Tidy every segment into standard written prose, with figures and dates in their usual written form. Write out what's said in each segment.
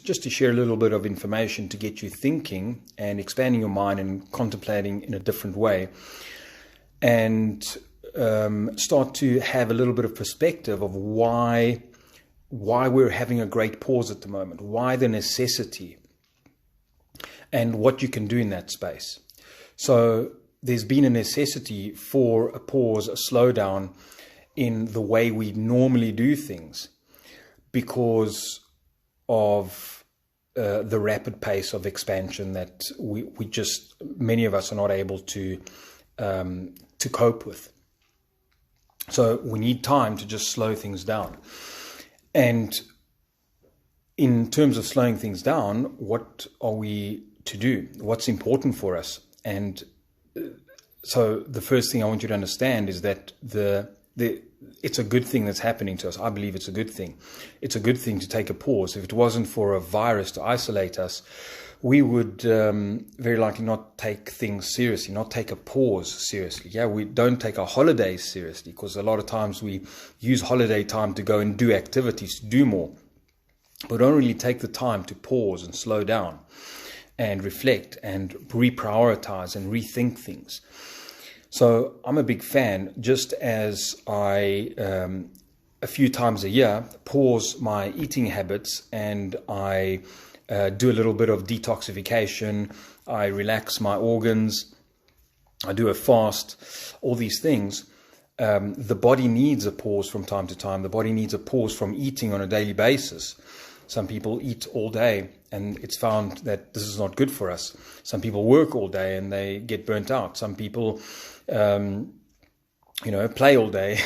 just to share a little bit of information to get you thinking and expanding your mind and contemplating in a different way, and start to have a little bit of perspective of why we're having a great pause at the moment, why the necessity, and what you can do in that space. So there's been a necessity for a pause, a slowdown in the way we normally do things because of the rapid pace of expansion that we just, many of us are not able to cope with. So we need time to just slow things down. And in terms of slowing things down, what are we to do? What's important for us? And so the first thing I want you to understand is that it's a good thing that's happening to us. I believe it's a good thing. It's a good thing to take a pause. If it wasn't for a virus to isolate us, we would very likely not take things seriously, not take a pause seriously. Yeah, we don't take our holidays seriously because a lot of times we use holiday time to go and do activities, to do more. But don't really take the time to pause and slow down and reflect and reprioritize and rethink things. So I'm a big fan, just as I, a few times a year, pause my eating habits and I do a little bit of detoxification, I relax my organs, I do a fast, all these things. The body needs a pause from time to time. The body needs a pause from eating on a daily basis. Some people eat all day and it's found that this is not good for us. Some people work all day and they get burnt out. Some people play all day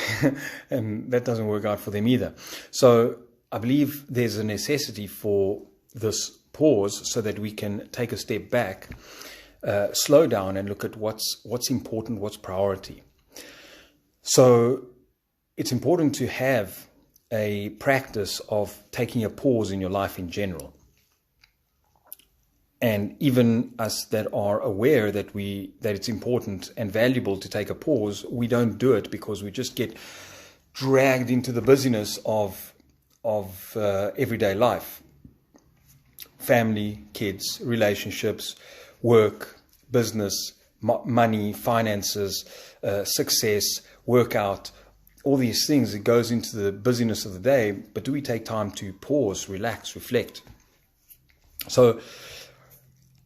and that doesn't work out for them either. So I believe there's a necessity for this pause so that we can take a step back, slow down and look at what's important, what's priority. So it's important to have a practice of taking a pause in your life in general. And even us that are aware that it's important and valuable to take a pause, we don't do it because we just get dragged into the busyness of everyday life. Family, kids, relationships, work, business, money, finances, success, workout, all these things. It goes into the busyness of the day, but do we take time to pause, relax, reflect? So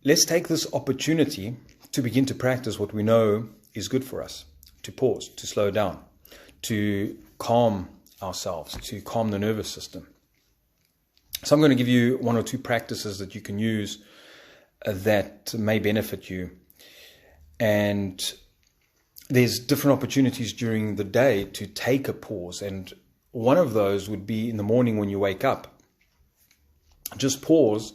let's take this opportunity to begin to practice what we know is good for us, to pause, to slow down, to calm ourselves, to calm the nervous system. So I'm going to give you one or two practices that you can use that may benefit you. And there's different opportunities during the day to take a pause. And one of those would be in the morning when you wake up. Just pause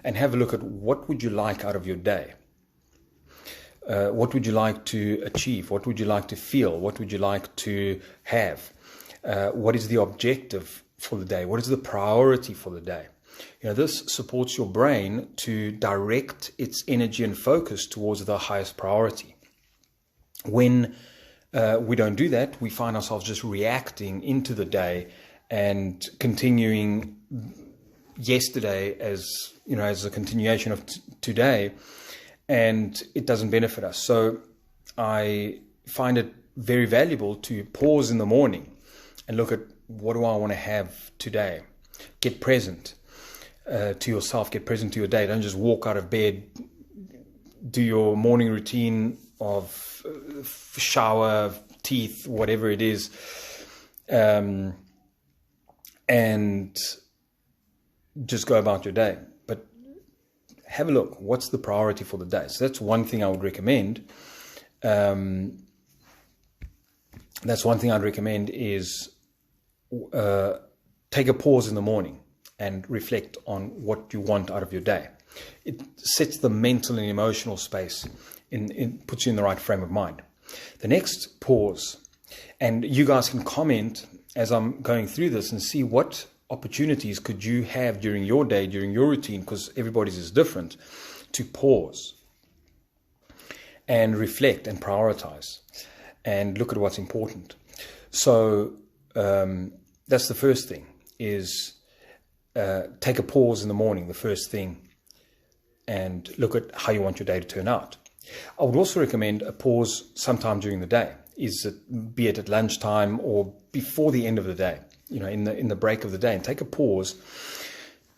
and have a look at what would you like out of your day. What would you like to achieve? What would you like to feel? What would you like to have? What is the objective for the day? What is the priority for the day? This supports your brain to direct its energy and focus towards the highest priority. When we don't do that, we find ourselves just reacting into the day and continuing yesterday as a continuation of today, and it doesn't benefit us. So I find it very valuable to pause in the morning and look at what do I want to have today. Get present to yourself, get present to your day. Don't just walk out of bed, do your morning routine of shower, teeth, whatever it is, and just go about your day. But have a look, what's the priority for the day? So that's one thing I would recommend. That's one thing I'd recommend is take a pause in the morning and reflect on what you want out of your day. It sets the mental and emotional space, puts you in the right frame of mind. The next pause, and you guys can comment as I'm going through this and see what opportunities could you have during your day, during your routine, because everybody's is different, to pause and reflect and prioritize and look at what's important. So that's the first thing, is take a pause in the morning, the first thing, and look at how you want your day to turn out. I would also recommend a pause sometime during the day, be it at lunchtime or before the end of the day, in the break of the day, and take a pause,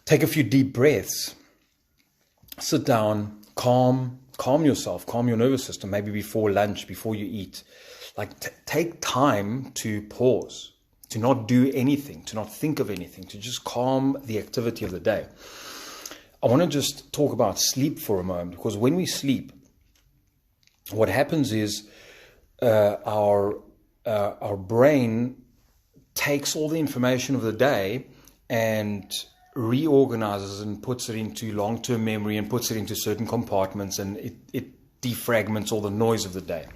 take a few deep breaths, sit down, calm yourself, calm your nervous system, maybe before lunch, before you eat. Take time to pause, to not do anything, to not think of anything, to just calm the activity of the day. I want to just talk about sleep for a moment, because when we sleep, what happens is our brain takes all the information of the day and reorganizes and puts it into long-term memory and puts it into certain compartments, and it defragments all the noise of the day.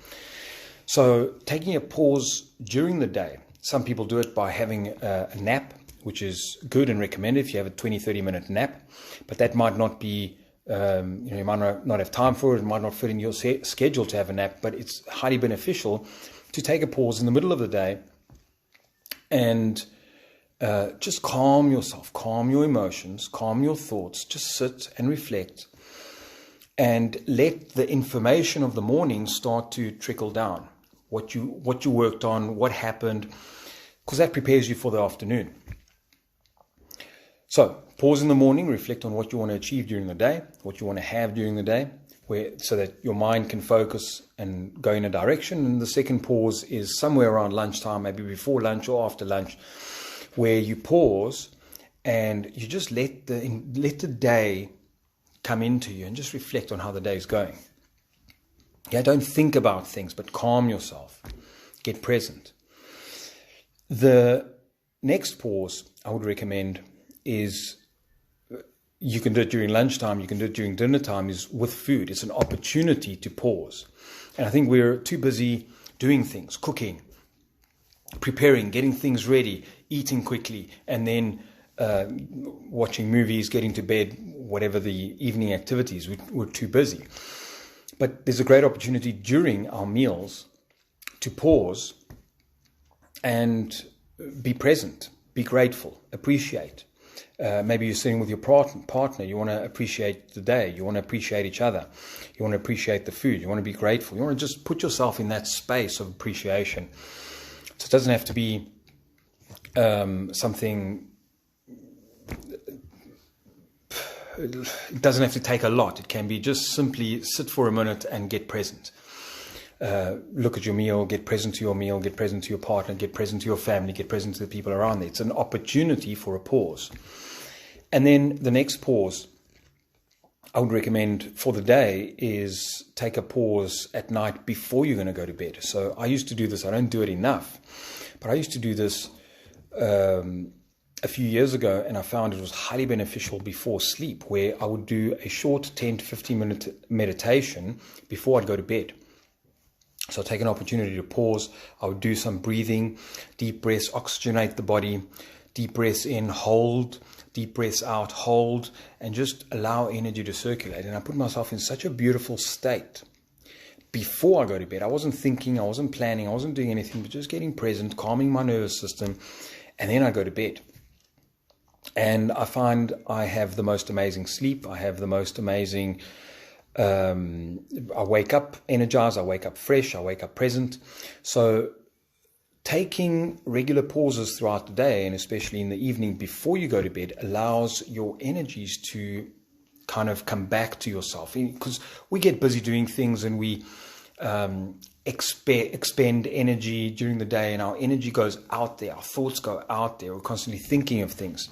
So taking a pause during the day, some people do it by having a nap, which is good and recommended if you have a 20-30 minute nap, but that might not be, you might not have time for it, it might not fit in your schedule to have a nap, but it's highly beneficial to take a pause in the middle of the day and just calm yourself, calm your emotions, calm your thoughts, just sit and reflect and let the information of the morning start to trickle down. What you worked on, what happened, because that prepares you for the afternoon. So pause in the morning, reflect on what you want to achieve during the day, what you want to have during the day, so that your mind can focus and go in a direction. And the second pause is somewhere around lunchtime, maybe before lunch or after lunch, where you pause and you just let the day come into you and just reflect on how the day is going. Yeah, don't think about things, but calm yourself. Get present. The next pause I would recommend is, you can do it during lunchtime, you can do it during dinner time, is with food. It's an opportunity to pause. And I think we're too busy doing things, cooking, preparing, getting things ready, eating quickly, and then watching movies, getting to bed, whatever the evening activities. We're too busy. But there's a great opportunity during our meals to pause and be present, be grateful, appreciate. Maybe you're sitting with your partner, you want to appreciate the day, you want to appreciate each other, you want to appreciate the food, you want to be grateful, you want to just put yourself in that space of appreciation. So it doesn't have to be something, it doesn't have to take a lot. It can be just simply sit for a minute and get present. Look at your meal, get present to your meal, get present to your partner, get present to your family, get present to the people around there. It's an opportunity for a pause. And then the next pause I would recommend for the day is take a pause at night before you're going to go to bed. So I used to do this. I don't do it enough, but I used to do this a few years ago, and I found it was highly beneficial before sleep, where I would do a short 10 to 15 minute meditation before I'd go to bed. So I'd take an opportunity to pause. I would do some breathing, deep breaths, oxygenate the body, deep breaths in, hold, deep breaths out, hold, and just allow energy to circulate. And I put myself in such a beautiful state before I go to bed. I wasn't thinking, I wasn't planning, I wasn't doing anything, but just getting present, calming my nervous system, and then I go to bed. And I find I have the most amazing sleep. I have the most amazing, I wake up energized, I wake up fresh, I wake up present. So taking regular pauses throughout the day, and especially in the evening before you go to bed, allows your energies to kind of come back to yourself. Because we get busy doing things and we expend energy during the day, and our energy goes out there, our thoughts go out there, we're constantly thinking of things,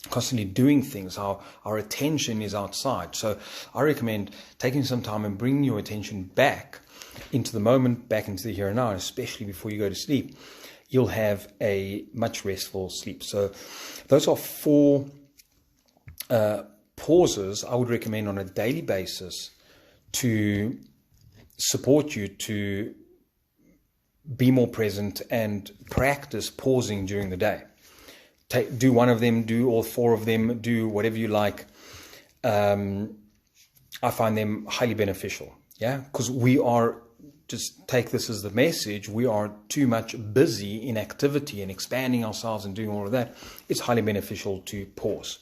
constantly doing things, our attention is outside. So I recommend taking some time and bringing your attention back into the moment, back into the here and now, especially before you go to sleep. You'll have a much restful sleep. So those are 4 pauses I would recommend on a daily basis to support you to be more present and practice pausing during the day. Do one of them, do all 4 of them, do whatever you like. I find them highly beneficial, yeah, because we are just take this as the message, we are too much busy in activity and expanding ourselves and doing all of that, it's highly beneficial to pause.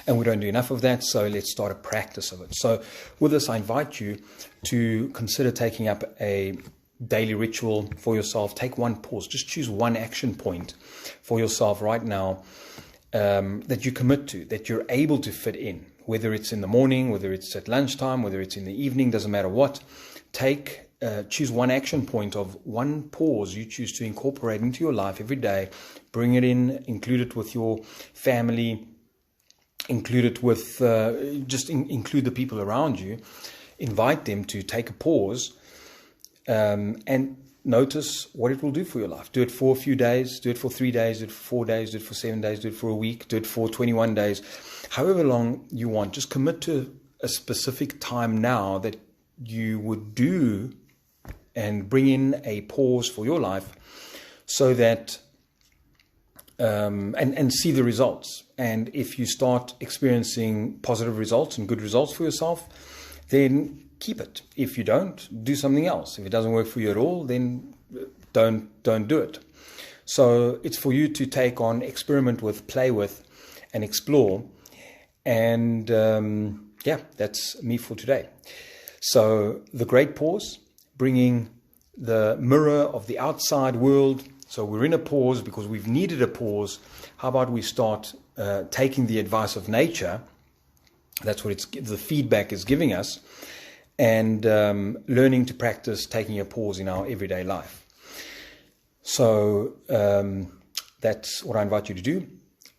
And we don't do enough of that, so let's start a practice of it. So with this, I invite you to consider taking up a daily ritual for yourself. Take one pause. Just choose one action point for yourself right now that you commit to, that you're able to fit in, whether it's in the morning, whether it's at lunchtime, whether it's in the evening, doesn't matter what. Choose one action point of one pause you choose to incorporate into your life every day. Bring it in, include it with your family, include it with, include the people around you. Invite them to take a pause and notice what it will do for your life. Do it for a few days, do it for 3 days, do it for 4 days, do it for 7 days, do it for a week, do it for 21 days, however long you want. Just commit to a specific time now that you would do and bring in a pause for your life so that and see the results. And if you start experiencing positive results and good results for yourself, then keep it. If you don't, do something else. If it doesn't work for you at all, then don't do it. So it's for you to take on, experiment with, play with, and explore. And that's me for today. So the great pause, bringing the mirror of the outside world. So we're in a pause because we've needed a pause. How about we start taking the advice of nature? That's what the feedback is giving us. And learning to practice taking a pause in our everyday life. So that's what I invite you to do.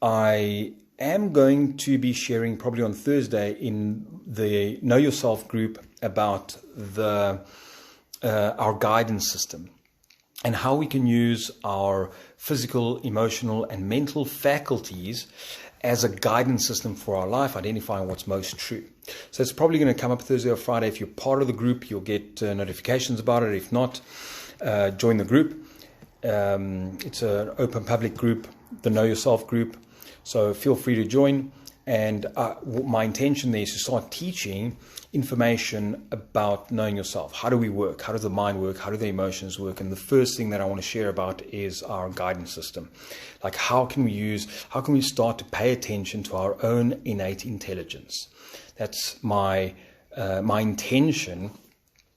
I am going to be sharing probably on Thursday in the Know Yourself group about our guidance system and how we can use our physical, emotional, and mental faculties as a guidance system for our life, identifying what's most true. So it's probably going to come up Thursday or Friday. If you're part of the group, you'll get notifications about it. If not, join the group. It's an open public group, the Know Yourself group. So feel free to join. And my intention there is to start teaching information about knowing yourself. How do we work? How does the mind work? How do the emotions work? And the first thing that I want to share about is our guidance system. Like how can we start to pay attention to our own innate intelligence? That's my intention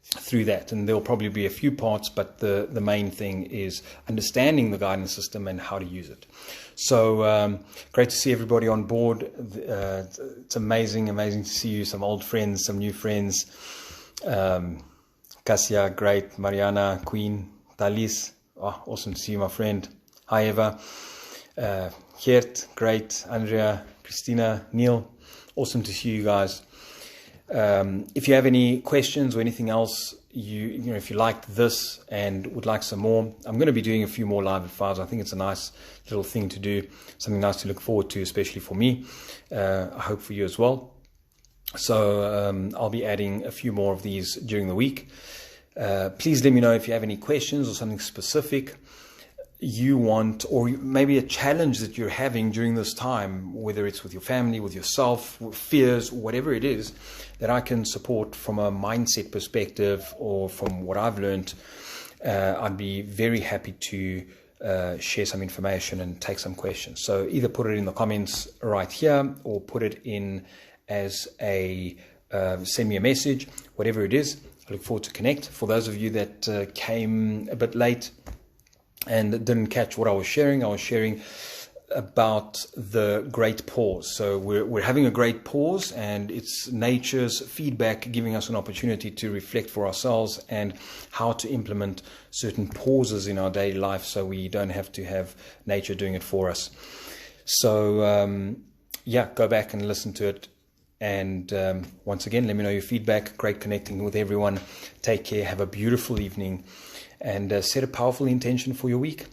through that. And there'll probably be a few parts, but the main thing is understanding the guidance system and how to use it. So great to see everybody on board. It's amazing to see you, some old friends, some new friends. Cassia, great. Mariana, Queen, Dalis, awesome to see you, my friend. Hi, Eva. Geert, great. Andrea, Christina, Neil, awesome to see you guys. If you have any questions or anything else, if you liked this and would like some more, I'm going to be doing a few more live at 5. I think it's a nice little thing to do, something nice to look forward to, especially for me. I hope for you as well. So I'll be adding a few more of these during the week. Please let me know if you have any questions or something specific you want, or maybe a challenge that you're having during this time, whether it's with your family, with yourself, with fears, whatever it is, that I can support from a mindset perspective or from what I've learned. I'd be very happy to share some information and take some questions. So either put it in the comments right here or put it in as send me a message, whatever it is. I look forward to connect. For those of you that came a bit late and didn't catch what I was sharing about the great pause. So we're having a great pause, and it's nature's feedback giving us an opportunity to reflect for ourselves and how to implement certain pauses in our daily life so we don't have to have nature doing it for us. So go back and listen to it. And once again, let me know your feedback. Great connecting with everyone. Take care. Have a beautiful evening. And set a powerful intention for your week.